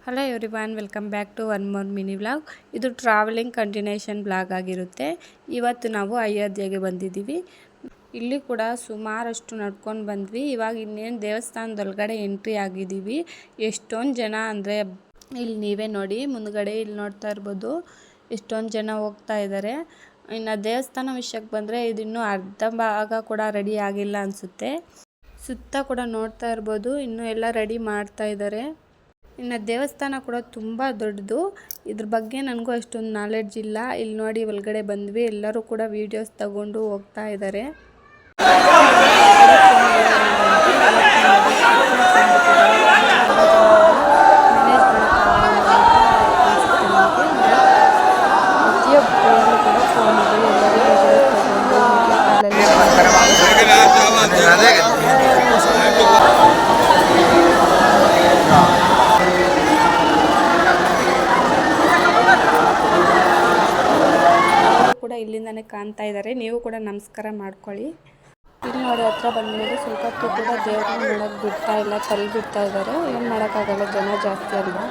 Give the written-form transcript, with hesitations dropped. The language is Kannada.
Hello everyone, welcome back to one more mini vlog. ಇದು ಟ್ರಾವೆಲಿಂಗ್ ಕಂಟಿನ್ಯೂಷನ್ ಬ್ಲಾಗ್ ಆಗಿರುತ್ತೆ. ಇವತ್ತು ನಾವು ಅಯೋಧ್ಯೆಗೆ ಬಂದಿದ್ದೀವಿ. ಇಲ್ಲಿ ಕೂಡ ಸುಮಾರಷ್ಟು ನಡ್ಕೊಂಡು ಬಂದ್ವಿ. ಇವಾಗ ಇನ್ನೇನು ದೇವಸ್ಥಾನದೊಳಗಡೆ ಎಂಟ್ರಿ ಆಗಿದ್ದೀವಿ. ಎಷ್ಟೊಂದು ಜನ ಅಂದರೆ ಇಲ್ಲಿ ನೀವೇ ನೋಡಿ, ಮುಂದ್ಗಡೆ ಇಲ್ಲಿ ನೋಡ್ತಾ ಇರ್ಬೋದು ಎಷ್ಟೊಂದು ಜನ ಹೋಗ್ತಾ ಇದ್ದಾರೆ. ಇನ್ನು ದೇವಸ್ಥಾನ ವಿಷಯಕ್ಕೆ ಬಂದರೆ ಇದು ಇನ್ನೂ ಅರ್ಧ ಭಾಗ ಕೂಡ ರೆಡಿ ಆಗಿಲ್ಲ ಅನಿಸುತ್ತೆ. ಸುತ್ತ ಕೂಡ ನೋಡ್ತಾ ಇರ್ಬೋದು ಇನ್ನೂ ಎಲ್ಲ ರೆಡಿ ಮಾಡ್ತಾ ಇದ್ದಾರೆ. ಇನ್ನು ದೇವಸ್ಥಾನ ಕೂಡ ತುಂಬ ದೊಡ್ಡದು. ಇದ್ರ ಬಗ್ಗೆ ನನಗೂ ಅಷ್ಟೊಂದು ನಾಲೆಡ್ಜ್ ಇಲ್ಲ. ಇಲ್ಲಿ ನೋಡಿ ಒಳಗಡೆ ಬಂದ್ವಿ, ಎಲ್ಲರೂ ಕೂಡ ವೀಡಿಯೋಸ್ ತಗೊಂಡು ಹೋಗ್ತಾ ಇದ್ದಾರೆ. ಕೂಡ ಇಲ್ಲಿಂದಾನೆ ಕಾಣ್ತಾ ಇದ್ದಾರೆ. ನೀವು ಕೂಡ ನಮಸ್ಕಾರ ಮಾಡ್ಕೊಳ್ಳಿ. ಇಲ್ಲಿ ನೋಡಿ ಹತ್ರ ಬಂದ್ಮೇಲೆ ಸ್ವಲ್ಪ ಹೊತ್ತು ಕೂಡ ದೇವ್ರನ್ನ ನೋಡಕ್ ಬಿಡ್ತಾ ಇಲ್ಲ, ತಲೆ ಬಿಡ್ತಾ ಇದ್ದಾರೆ. ಏನು ಮಾಡೋಕ್ಕಾಗಲ್ಲ, ಜನ ಜಾಸ್ತಿ ಅಲ್ವಾ.